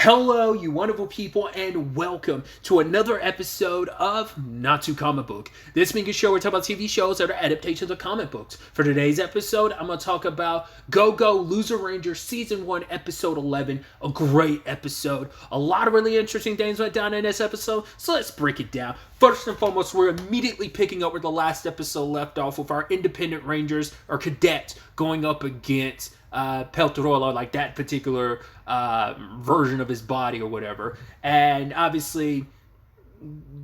Hello, you wonderful people, and welcome to another episode of Not Too Comic Book. This being a show where we talk about TV shows that are adaptations of comic books. For today's episode, I'm going to talk about Go Go Loser Ranger Season 1, Episode 11. A great episode. A lot of really interesting things went down in this episode, so let's break it down. First and foremost, we're immediately picking up where the last episode left off with our independent rangers, or cadets, going up against Peltorolo, like that particular version of his body or whatever. And obviously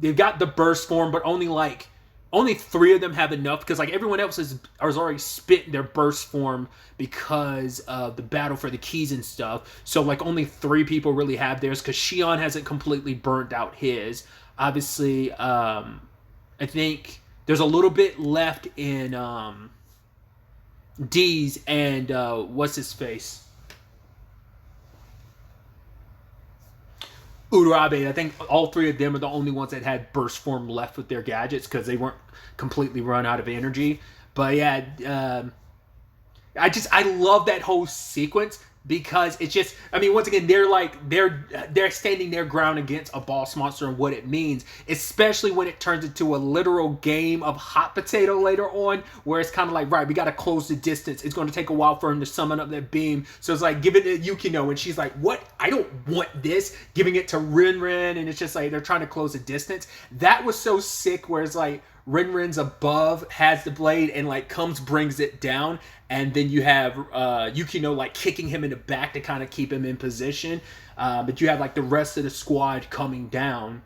they've got the burst form, but only 3 of them have enough, because like everyone else is already spit their burst form because of the battle for the keys and stuff. So like only 3 people really have theirs, because Shion hasn't completely burnt out his. Obviously I think there's a little bit left in D's and what's his face, Urabe. I think all 3 of them are the only ones that had burst form left with their gadgets, because they weren't completely run out of energy. But yeah, I love that whole sequence, because it's just, I mean, once again, they're standing their ground against a boss monster and what it means, especially when it turns into a literal game of hot potato later on, where it's kind of like, right, we got to close the distance. It's going to take a while for him to summon up that beam. So it's like, give it to Yukino, and she's like, what? I don't want this. Giving it to Rin, and it's just like, they're trying to close the distance. That was so sick, where it's like, Rin's above, has the blade, and like brings it down, and then you have Yukino like kicking him in the back to kind of keep him in position, but you have like the rest of the squad coming down.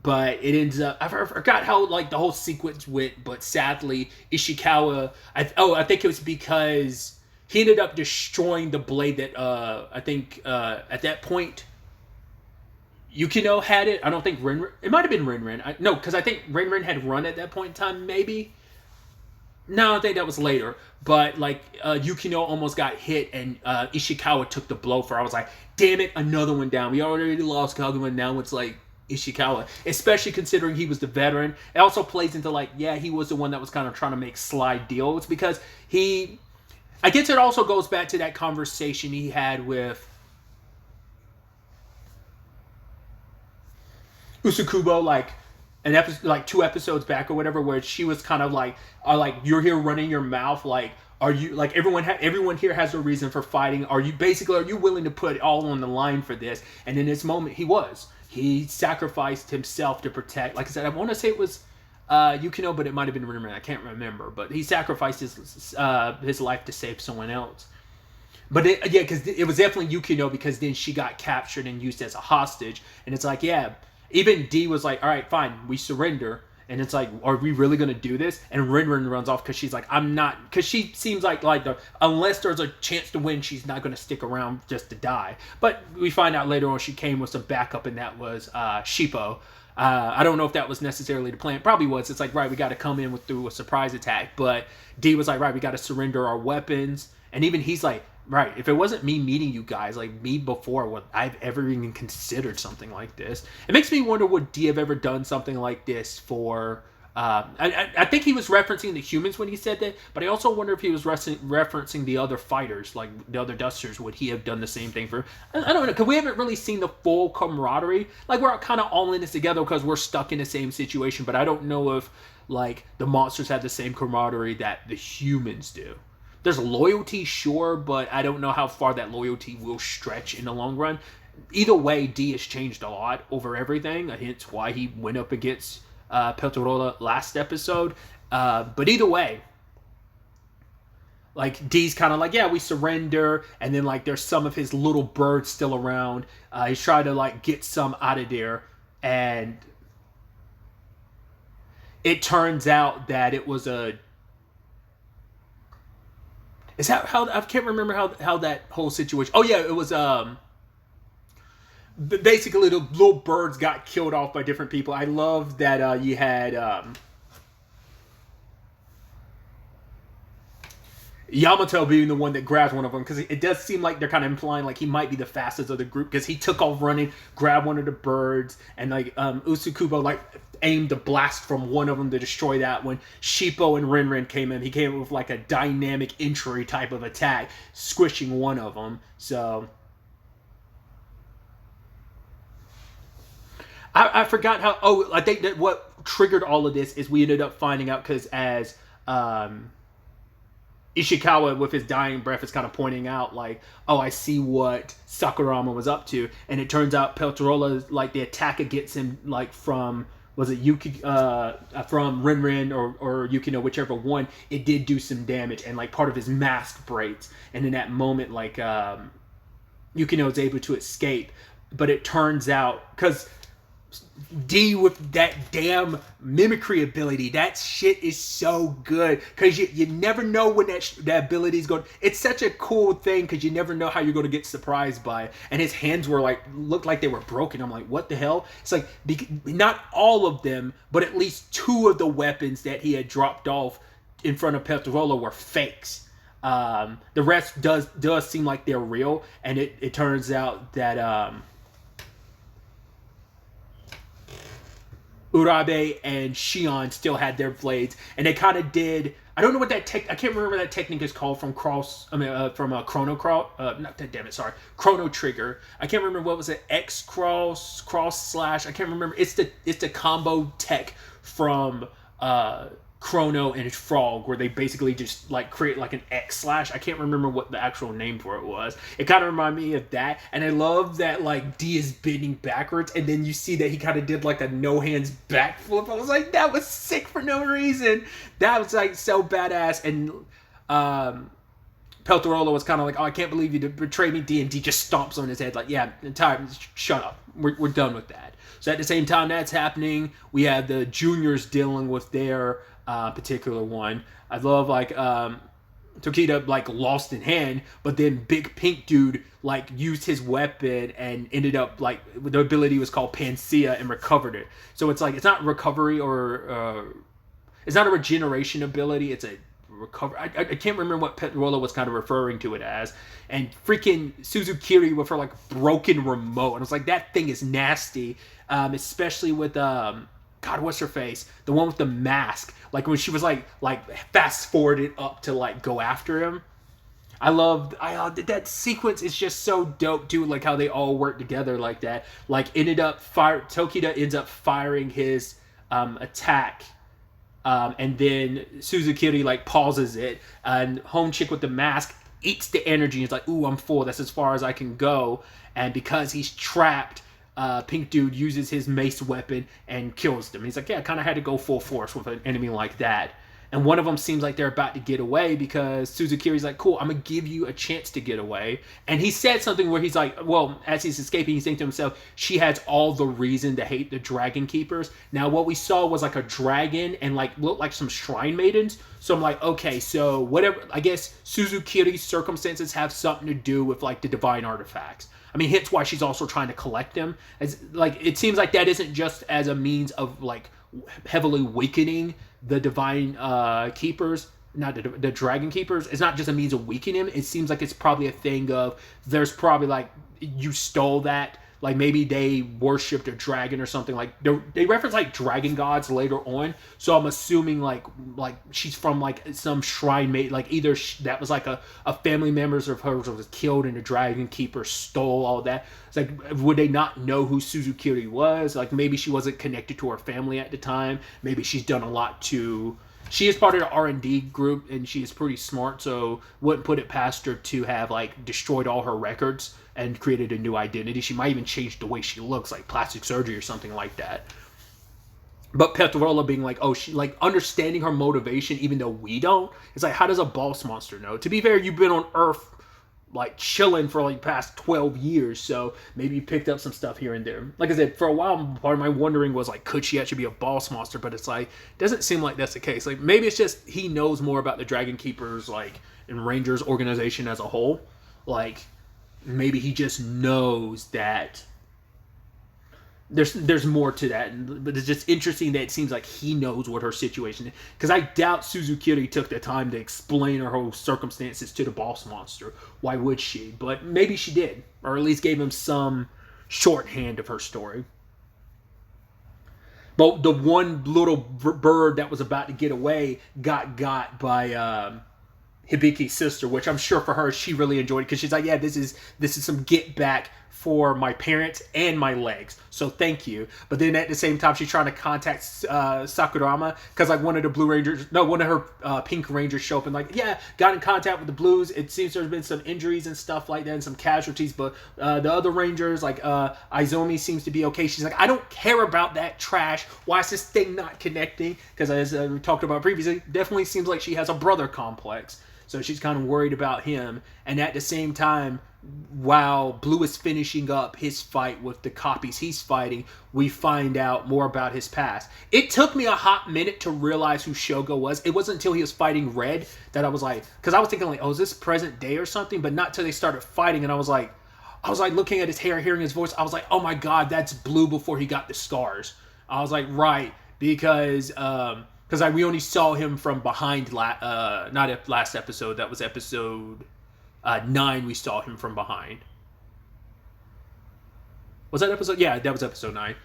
But it ends up, I forgot how like the whole sequence went, but sadly Ishikawa, I think it was because he ended up destroying the blade that I think at that point Yukino had it. I don't think Rin. It might have been Rin. No, because I think Rin had run at that point in time, maybe. No, I think that was later. But, like, Yukino almost got hit, and Ishikawa took the blow for. I was like, damn it, another one down. We already lost Kaguma, and now it's, like, Ishikawa. Especially considering he was the veteran. It also plays into, like, yeah, he was the one that was kind of trying to make slide deals, because he... I guess it also goes back to that conversation he had with Usukubo, like 2 episodes back or whatever, where she was kind of like, you're here running your mouth, like, are you, like, everyone here has a reason for fighting, are you willing to put it all on the line for this? And in this moment, he sacrificed himself to protect, like I said, I want to say it was Yukino, but it might have been Rin. I can't remember, but he sacrificed his life to save someone else. But because it was definitely Yukino, because then she got captured and used as a hostage, and it's like, yeah. Even D was like, all right, fine, we surrender. And it's like, are we really going to do this? And Rin runs off, because she's like, I'm not. Because she seems like unless there's a chance to win, she's not going to stick around just to die. But we find out later on she came with some backup, and that was Shippo. I don't know if that was necessarily the plan. It probably was. It's like, right, we got to come in through a surprise attack. But D was like, right, we got to surrender our weapons. And even he's like, right, if it wasn't me meeting you guys, like me before, would I've ever even considered something like this? It makes me wonder, would D have ever done something like this for... I think he was referencing the humans when he said that, but I also wonder if he was referencing the other fighters, like the other Dusters. Would he have done the same thing for... I don't know, because we haven't really seen the full camaraderie. Like, we're kind of all in this together because we're stuck in the same situation, but I don't know if, like, the monsters have the same camaraderie that the humans do. There's loyalty, sure, but I don't know how far that loyalty will stretch in the long run. Either way, D has changed a lot over everything, hence why he went up against Peltorola last episode. But either way, like, D's kind of like, yeah, we surrender, and then, like, there's some of his little birds still around. He's trying to, like, get some out of there, and it turns out that it was a... Is that how... I can't remember how that whole situation... Oh, yeah, it was... Basically, the little birds got killed off by different people. I love that you had... Yamato being the one that grabs one of them, because it does seem like they're kind of implying like he might be the fastest of the group, because he took off running, grabbed one of the birds, and like Usukubo like aimed a blast from one of them to destroy that one. Shippo and Rin came in. He came in with like a dynamic entry type of attack, squishing one of them. So I forgot how. Oh, I think that what triggered all of this is we ended up finding out because as Ishikawa with his dying breath is kind of pointing out like, oh, I see what Sakurama was up to, and it turns out Peltarola, like the attack against him, like from was it from Rinrin or Yukino, whichever one, it did do some damage, and like part of his mask breaks, and in that moment like Yukino is able to escape, but it turns out because D with that damn mimicry ability, that shit is so good because you never know when that ability is going. It's such a cool thing because you never know how you're going to get surprised by it. And his hands were like looked like they were broken. I'm like, what the hell? It's like not all of them, but at least 2 of the weapons that he had dropped off in front of Peltarola were fakes. The rest does seem like they're real, and it turns out that Urabe and Shion still had their blades, and they kind of did. I don't know what that I can't remember what that technique is called from Chrono Trigger. I can't remember what was it, X cross slash. I can't remember. It's the combo tech from Chrono and Frog, where they basically just like create like an X slash. I can't remember what the actual name for it was. It kind of reminded me of that, and I love that like D is bending backwards, and then you see that he kind of did like a no hands backflip. I was like, that was sick for no reason. That was like so badass. And Peltarola was kind of like, oh, I can't believe you betrayed me, D, and D just stomps on his head like, yeah, entire shut up. We're done with that. So at the same time that's happening, we have the juniors dealing with their particular one. I love like Tokita like lost in hand, but then Big Pink Dude like used his weapon and ended up like the ability was called Panacea and recovered it. So it's like it's not recovery or it's not a regeneration ability. It's a recover. I can't remember what Peltarola was kind of referring to it as. And freaking Suzukiri with her like broken remote, and I was like, that thing is nasty. Especially with God, what's her face? The one with the mask. Like when she was like fast forwarded up to like go after him. I that sequence is just so dope, dude. Like how they all work together like that. Like Tokita ends up firing his attack. And then Suzukiri like pauses it, and Home Chick with the mask eats the energy and is like, ooh, I'm full. That's as far as I can go. And because he's trapped, Pink Dude uses his mace weapon and kills them. He's like, yeah, I kind of had to go full force with an enemy like that. And one of them seems like they're about to get away because Suzukiri's like, cool, I'm going to give you a chance to get away. And he said something where he's like, well, as he's escaping, he's thinking to himself, she has all the reason to hate the Dragon Keepers. Now, what we saw was like a dragon and like looked like some shrine maidens. So I'm like, okay, so whatever, I guess Suzukiri's circumstances have something to do with like the divine artifacts. I mean, hence why she's also trying to collect them. As like, it seems like that isn't just as a means of like heavily weakening the divine keepers, not the dragon keepers. It's not just a means of weakening him. It seems like it's probably a thing of there's probably like you stole that. Like maybe they worshipped a dragon or something. Like they reference like dragon gods later on. So I'm assuming like she's from like some shrine maid. Like either that was like a family members of hers was killed and the dragon keeper stole all that. It's like, would they not know who Suzukiri was? Like maybe she wasn't connected to her family at the time. Maybe she's done a lot to. She is part of the R&D group and she is pretty smart. So wouldn't put it past her to have like destroyed all her records and created a new identity. She might even change the way she looks, like plastic surgery or something like that. But Peltarola being like, oh, she like understanding her motivation, even though we don't. It's like, how does a boss monster know? To be fair, you've been on Earth like chilling for like past 12 years, so maybe you picked up some stuff here and there. Like I said, for a while, part of my wondering was like, could she actually be a boss monster? But it's like, doesn't seem like that's the case. Like maybe it's just he knows more about the Dragon Keepers, like and Rangers organization as a whole. Like maybe he just knows that there's more to that, but it's just interesting that it seems like he knows what her situation is. Because I doubt Suzukiri took the time to explain her whole circumstances to the boss monster. Why would she? But maybe she did, or at least gave him some shorthand of her story. But the one little bird that was about to get away got by Hibiki's sister, which I'm sure for her she really enjoyed because she's like, yeah, this is some get back for my parents and my legs, so thank you. But then at the same time, she's trying to contact Sakurama because like one of her pink rangers show up and like, yeah, got in contact with the blues. It seems there's been some injuries and stuff like that and some casualties, but the other rangers like Izumi seems to be okay. She's like, I don't care about that trash. Why is this thing not connecting? Because as we talked about previously, definitely seems like she has a brother complex. So she's kind of worried about him. And at the same time, while Blue is finishing up his fight with the copies he's fighting, we find out more about his past. It took me a hot minute to realize who Shogo was. It wasn't until he was fighting Red that I was like, because I was thinking like, oh, is this present day or something? But not till they started fighting, and I was like looking at his hair, hearing his voice. I was like, oh my god, that's Blue before he got the scars. I was like, right, because we only saw him from behind. Not last episode. That was episode 9. We saw him from behind. Was that episode? Yeah, that was episode 9.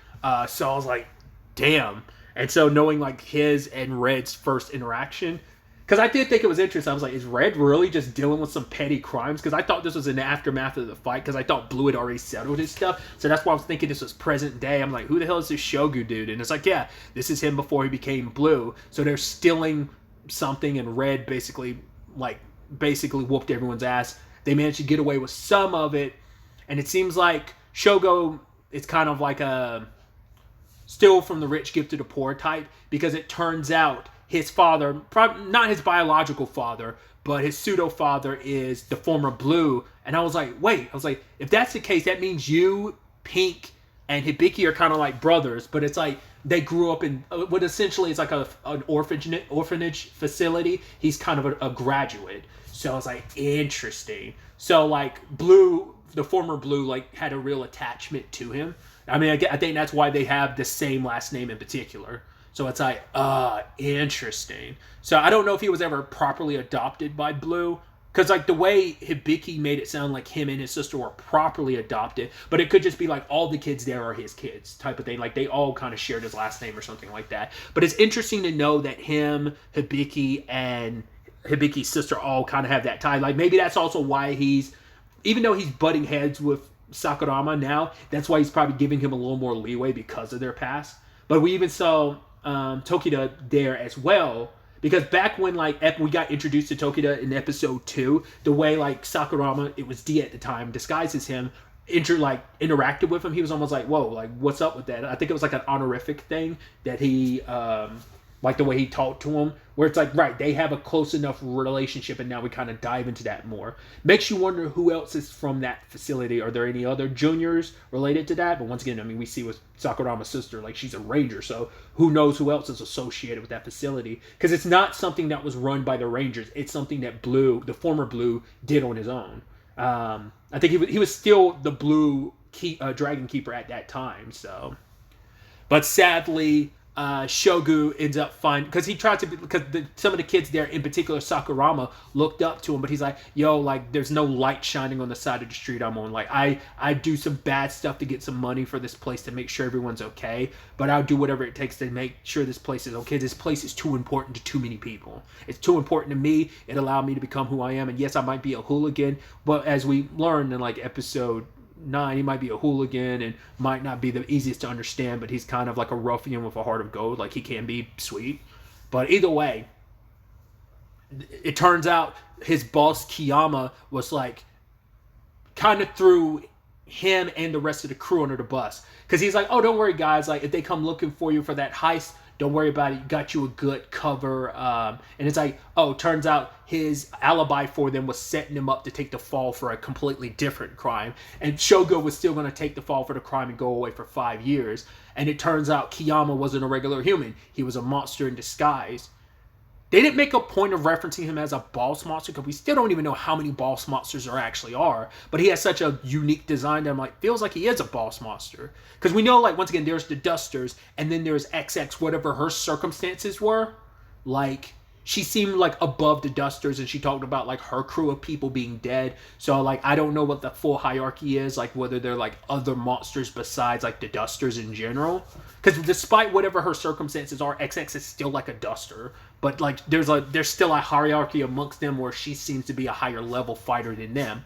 So I was like, damn. And so knowing like his and Red's first interaction, because I did think it was interesting. I was like, is Red really just dealing with some petty crimes? Because I thought this was in the aftermath of the fight, because I thought Blue had already settled his stuff. So that's why I was thinking this was present day. I'm like, who the hell is this Shogu dude? And it's like, yeah, this is him before he became Blue. So they're stealing something, and Red basically whooped everyone's ass. They managed to get away with some of it, and it seems like Shogo is kind of like a still from the rich give to the poor type, because it turns out his father, probably not his biological father, but his pseudo father is the former Blue. And I was like, wait, if that's the case, that means you, Pink, and Hibiki are kind of like brothers, but it's like they grew up in what essentially is like an orphanage facility. He's kind of a graduate. So I was like, interesting. So like Blue, the former Blue, like had a real attachment to him. I mean, I think that's why they have the same last name in particular. So it's like, interesting. So I don't know if he was ever properly adopted by Blue, because like the way Hibiki made it sound like him and his sister were properly adopted, but it could just be like all the kids there are his kids type of thing. Like they all kind of shared his last name or something like that. But it's interesting to know that him, Hibiki, and Hibiki's sister all kind of have that tie. Like maybe that's also why even though he's butting heads with Sakurama now, that's why he's probably giving him a little more leeway because of their past. But we even saw Tokida there as well, because back when like we got introduced to Tokida in episode 2, the way like Sakurama, it was D at the time, disguises him, interacted with him, he was almost like, whoa, like what's up with that? I think it was like an honorific thing that he like the way he talked to him, where it's like, right, they have a close enough relationship, and now we kind of dive into that more. Makes you wonder who else is from that facility. Are there any other juniors related to that? But once again, I mean, we see with Sakurama's sister, like she's a ranger, so who knows who else is associated with that facility? Because it's not something that was run by the Rangers. It's something that Blue, the former Blue, did on his own. I think he was still the Blue Dragon Keeper at that time. So, but sadly, Shogu ends up because he tried to because some of the kids there, in particular Sakurama, looked up to him, but he's like, yo, like there's no light shining on the side of the street I'm on. Like I do some bad stuff to get some money for this place to make sure everyone's okay, but I'll do whatever it takes to make sure this place is okay. This place is too important to too many people. It's too important to me. It allowed me to become who I am, and yes, I might be a hooligan, but as we learned in like episode 9, he might be a hooligan and might not be the easiest to understand, but he's kind of like a ruffian with a heart of gold. Like he can be sweet, but either way, it turns out his boss Kiyama was like kind of threw him and the rest of the crew under the bus, because he's like, oh, don't worry guys, like if they come looking for you for that heist, don't worry about it, got you a good cover. And it's like, oh, turns out his alibi for them was setting him up to take the fall for a completely different crime. And Shogo was still going to take the fall for the crime and go away for 5 years. And it turns out Kiyama wasn't a regular human. He was a monster in disguise. They didn't make a point of referencing him as a boss monster, because we still don't even know how many boss monsters there actually are. But he has such a unique design that I'm like, feels like he is a boss monster. Because we know, like, once again, there's the Dusters, and then there's XX, whatever her circumstances were. Like, she seemed like above the Dusters, and she talked about like her crew of people being dead. So like, I don't know what the full hierarchy is, like whether they're like other monsters besides like the Dusters in general. Because despite whatever her circumstances are, XX is still like a Duster. But like there's still a hierarchy amongst them where she seems to be a higher level fighter than them.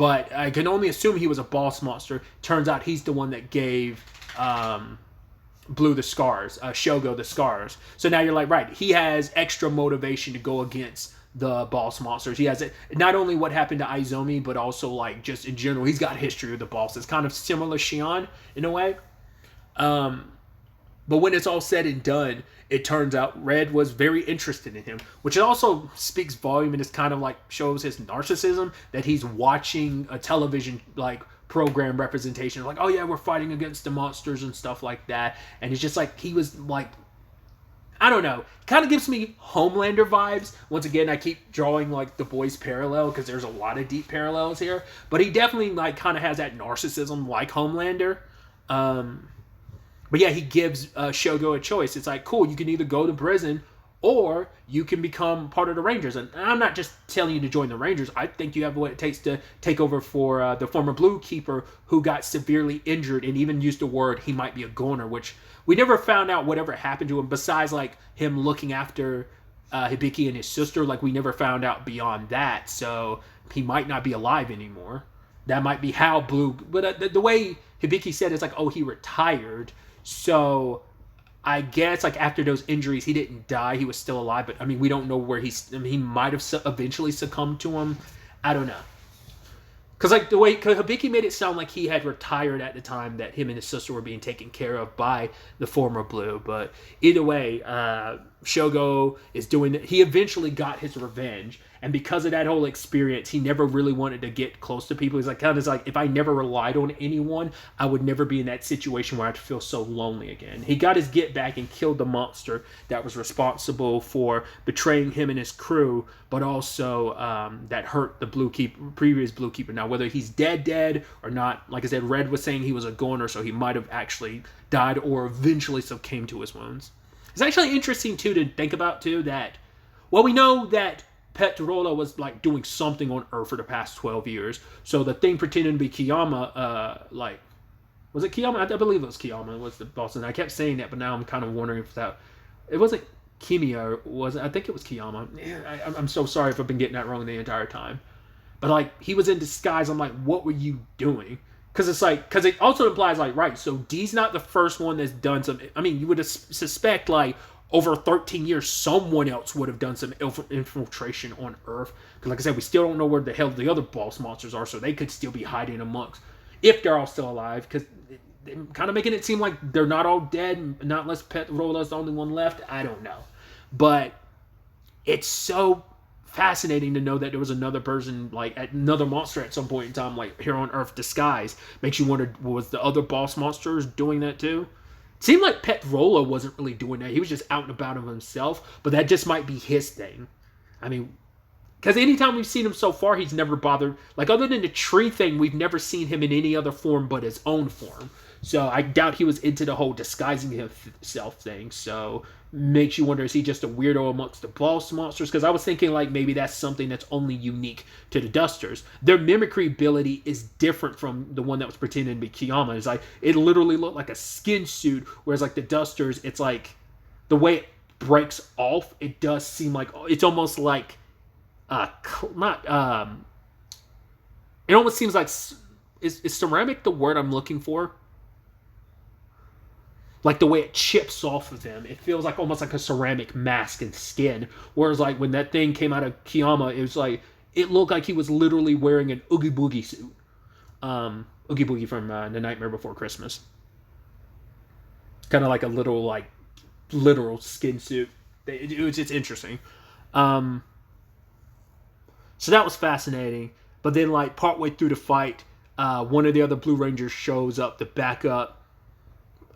but I can only assume he was a boss monster. Turns out he's the one that gave Blue the scars, Shogo the scars. So now you're like, right, he has extra motivation to go against the boss monsters. He has it, not only what happened to Aizomi, but also like just in general, he's got history with the bosses, kind of similar Shion in a way. But when it's all said and done, it turns out Red was very interested in him, which also speaks volume and it's kind of like shows his narcissism, that he's watching a television like program representation, like, oh yeah, we're fighting against the monsters and stuff like that. And it's just like, he was like, I don't know, kind of gives me Homelander vibes. Once again, I keep drawing like the boys parallel because there's a lot of deep parallels here, but he definitely like kind of has that narcissism like Homelander. But yeah, he gives Shogo a choice. It's like, cool, you can either go to prison or you can become part of the Rangers. And I'm not just telling you to join the Rangers. I think you have what it takes to take over for the former Blue Keeper who got severely injured and even used the word he might be a goner, which we never found out whatever happened to him besides like him looking after Hibiki and his sister. Like we never found out beyond that. So he might not be alive anymore. That might be how Blue... But the way Hibiki said it's like, oh, he retired. So I guess like after those injuries, he didn't die. He was still alive. But I mean, we don't know where he's... I mean, he might have eventually succumbed to him. I don't know. Because like the way Hibiki made it sound like he had retired at the time that him and his sister were being taken care of by the former Blue. But either way, Shogo is doing it. He eventually got his revenge. And because of that whole experience, he never really wanted to get close to people. He's like, kind of like, if I never relied on anyone, I would never be in that situation where I'd feel so lonely again. He got his get back and killed the monster that was responsible for betraying him and his crew, but also that hurt the previous Blue Keeper. Now, whether he's dead or not, like I said, Red was saying he was a goner, so he might have actually died or eventually succumbed to his wounds. It's actually interesting, too, to think about, too, that, well, we know that Petrola was like doing something on Earth for the past 12 years. So the thing pretending to be Kiyama, was it Kiyama? I believe it was Kiyama. Was the boss, and I kept saying that, but now I'm kind of wondering if it wasn't Kimia, was it? I think it was Kiyama. I'm so sorry if I've been getting that wrong the entire time. But like he was in disguise. I'm like, what were you doing? Because it also implies like, right, so D's not the first one that's done some. I mean, you would suspect like, over 13 years, someone else would have done some infiltration on Earth. Because like I said, we still don't know where the hell the other boss monsters are, so they could still be hiding amongst, if they're all still alive. Because they're kind of making it seem like they're not all dead, not unless Petrola's the only one left. I don't know. But it's so fascinating to know that there was another person, like another monster at some point in time, like here on Earth, disguised. Makes you wonder, was the other boss monsters doing that too? Seemed like Petrola wasn't really doing that. He was just out and about of himself. But that just might be his thing. I mean, because anytime we've seen him so far, he's never bothered. Like, other than the tree thing, we've never seen him in any other form but his own form. So I doubt he was into the whole disguising himself thing. So makes you wonder, is he just a weirdo amongst the boss monsters? Because I was thinking like maybe that's something that's only unique to the Dusters. Their mimicry ability is different from the one that was pretending to be Kiyama. It's like, it literally looked like a skin suit, whereas like the Dusters, it's like the way it breaks off, it does seem like it's almost like it almost seems like, is ceramic the word I'm looking for? Like the way it chips off of them, it feels like almost like a ceramic mask and skin. Whereas like when that thing came out of Kiyama, it was like, it looked like he was literally wearing an Oogie Boogie suit. Oogie Boogie from The Nightmare Before Christmas. Kind of like a literal skin suit. It's interesting. So that was fascinating. But then like partway through the fight, one of the other Blue Rangers shows up to back up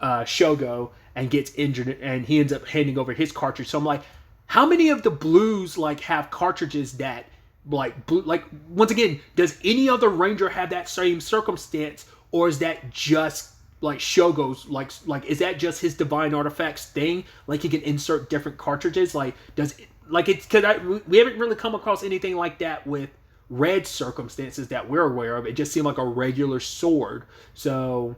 Shogo and gets injured, and he ends up handing over his cartridge. So I'm like, how many of the Blues like have cartridges that like blue, like once again, does any other Ranger have that same circumstance, or is that just like Shogo's like is that just his divine artifacts thing? Like he can insert different cartridges. Like does like it's because we haven't really come across anything like that with Red circumstances that we're aware of. It just seemed like a regular sword. So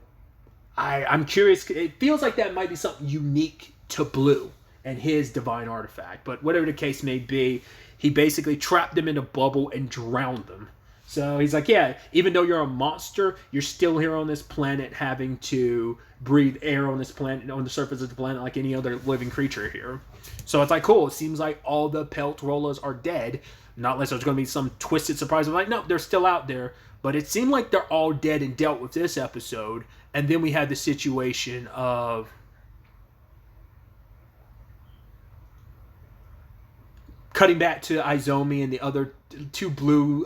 I'm curious. It feels like that might be something unique to Blue and his divine artifact. But whatever the case may be, he basically trapped them in a bubble and drowned them. So he's like, yeah, even though you're a monster, you're still here on this planet having to breathe air on this planet, on the surface of the planet, like any other living creature here. So it's like, cool. It seems like all the pelt rollers are dead. Not unless there's going to be some twisted surprise. I'm like, no, they're still out there. But it seemed like they're all dead and dealt with this episode. And then we had the situation of cutting back to Izomi and the other two blue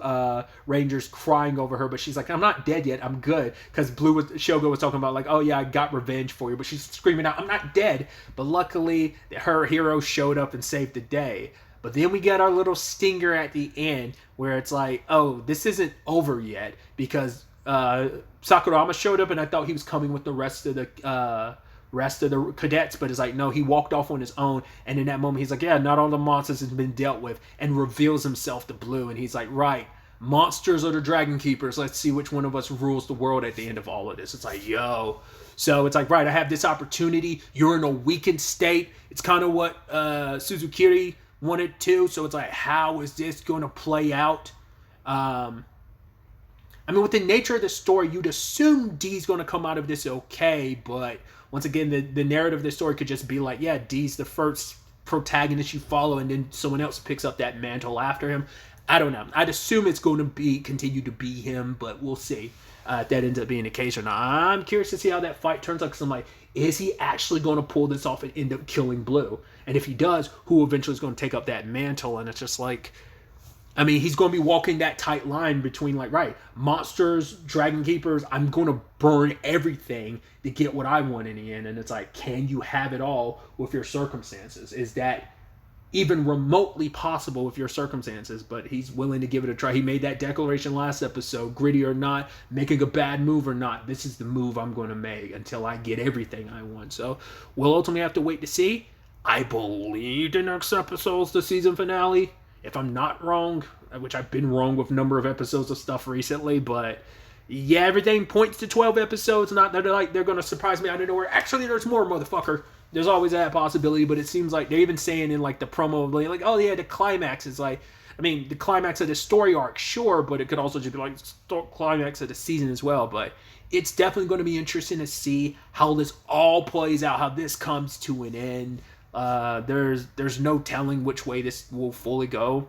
rangers crying over her, but she's like, I'm not dead yet, I'm good. Because Shogo was talking about like, oh yeah, I got revenge for you, but she's screaming out, I'm not dead. But luckily her hero showed up and saved the day. But then we get our little stinger at the end where it's like, oh, this isn't over yet, because Sakurama showed up and I thought he was coming with the rest of the cadets, but it's like, no, he walked off on his own. And in that moment he's like, yeah, not all the monsters has been dealt with, and reveals himself to Blue. And he's like, right, monsters are the Dragon Keepers, let's see which one of us rules the world at the end of all of this. It's like, yo, so it's like, right, I have this opportunity, you're in a weakened state. It's kind of what Suzukiri wanted to. So it's like, how is this going to play out? I mean, with the nature of the story, you'd assume D's going to come out of this okay, but once again, the narrative of the story could just be like, yeah, D's the first protagonist you follow, and then someone else picks up that mantle after him. I don't know. I'd assume it's going to continue to be him, but we'll see if that ends up being the case or not. I'm curious to see how that fight turns out, because I'm like, is he actually going to pull this off and end up killing Blue? And if he does, who eventually is going to take up that mantle? And it's just like, I mean, he's going to be walking that tight line between like, right, monsters, Dragon Keepers, I'm going to burn everything to get what I want in the end. And it's like, can you have it all with your circumstances? Is that even remotely possible with your circumstances? But he's willing to give it a try. He made that declaration last episode, gritty or not, making a bad move or not, this is the move I'm going to make until I get everything I want. So we'll ultimately have to wait to see. I believe the next episode's the season finale, if I'm not wrong, which I've been wrong with a number of episodes of stuff recently, but yeah, everything points to 12 episodes. Not that they're going to surprise me out of nowhere. Actually, there's more, motherfucker. There's always that possibility, but it seems like they're even saying in like the promo, like, oh yeah, the climax is like, I mean, the climax of the story arc, sure, but it could also just be like climax of the season as well. But it's definitely going to be interesting to see how this all plays out, how this comes to an end. There's no telling which way this will fully go.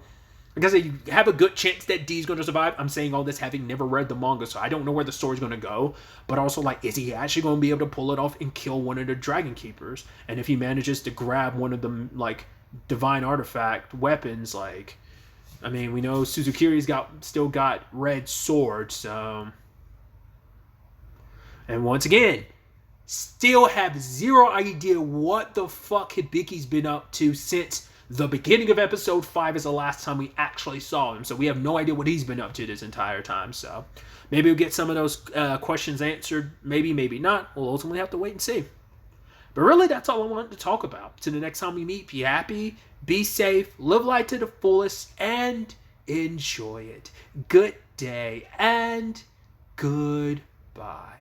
Like I said, you have a good chance that D's going to survive. I'm saying all this having never read the manga, so I don't know where the story's going to go. But also, like, is he actually going to be able to pull it off and kill one of the Dragon Keepers? And if he manages to grab one of them, like, divine artifact weapons, like, I mean, we know Suzukiri's still got red sword, so. And once again, still have zero idea what the fuck Hibiki's been up to since the beginning of episode 5 is the last time we actually saw him. So we have no idea what he's been up to this entire time. So maybe we'll get some of those questions answered. Maybe, maybe not. We'll ultimately have to wait and see. But really, that's all I wanted to talk about. Till the next time we meet, be happy, be safe, live life to the fullest, and enjoy it. Good day and goodbye.